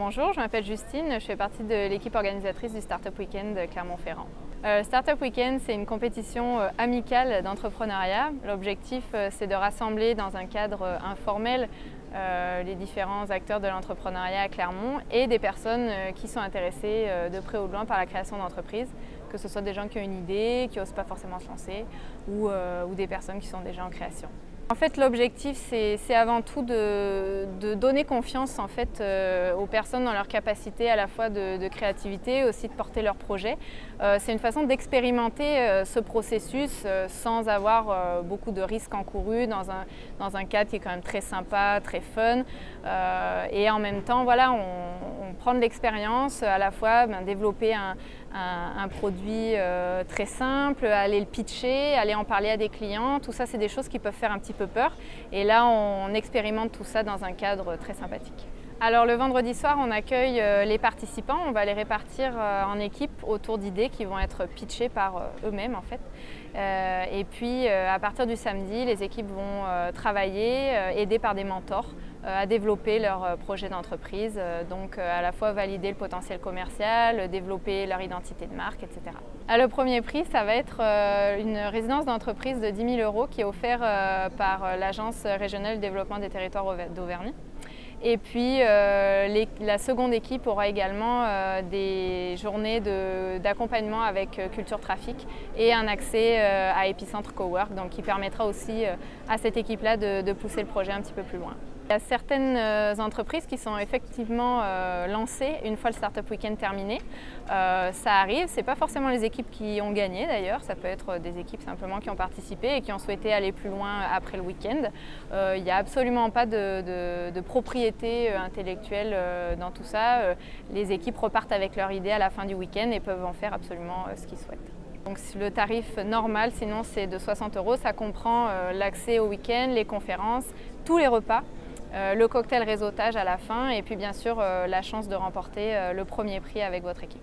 Bonjour, je m'appelle Justine, je fais partie de l'équipe organisatrice du Startup Weekend Clermont-Ferrand. Startup Weekend, c'est une compétition amicale d'entrepreneuriat. L'objectif, c'est de rassembler dans un cadre informel les différents acteurs de l'entrepreneuriat à Clermont et des personnes qui sont intéressées de près ou de loin par la création d'entreprises, que ce soit des gens qui ont une idée, qui n'osent pas forcément se lancer, ou des personnes qui sont déjà en création. En fait, l'objectif, c'est avant tout de donner confiance en fait, aux personnes dans leur capacité à la fois de créativité, aussi de porter leur projet. C'est une façon d'expérimenter ce processus sans avoir beaucoup de risques encourus dans un cadre qui est quand même très sympa, très fun. Et en même temps, voilà, on prend de l'expérience, à la fois développer un produit très simple, aller le pitcher, aller en parler à des clients. Tout ça, c'est des choses qui peuvent faire un petit peu peur. Et là, on expérimente tout ça dans un cadre très sympathique. Alors le vendredi soir, on accueille les participants. On va les répartir en équipes autour d'idées qui vont être pitchées par eux-mêmes en fait. Et puis à partir du samedi, les équipes vont travailler, aidées par des mentors, à développer leur projet d'entreprise, donc à la fois valider le potentiel commercial, développer leur identité de marque, etc. Le premier prix, ça va être une résidence d'entreprise de 10 000 € qui est offerte par l'Agence régionale de développement des territoires d'Auvergne. Et puis la seconde équipe aura également des journées d'accompagnement avec Culture Trafic et un accès à Epicentre Cowork, donc qui permettra aussi à cette équipe-là de pousser le projet un petit peu plus loin. Il y a certaines entreprises qui sont effectivement lancées une fois le Startup Weekend terminé. Ça arrive, ce n'est pas forcément les équipes qui ont gagné d'ailleurs, ça peut être des équipes simplement qui ont participé et qui ont souhaité aller plus loin après le week-end. Il n'y a absolument pas de propriété intellectuelle dans tout ça. Les équipes repartent avec leur idée à la fin du week-end et peuvent en faire absolument ce qu'ils souhaitent. Donc le tarif normal, sinon c'est de 60 €, ça comprend l'accès au week-end, les conférences, tous les repas. Le cocktail réseautage à la fin et puis bien sûr la chance de remporter le premier prix avec votre équipe.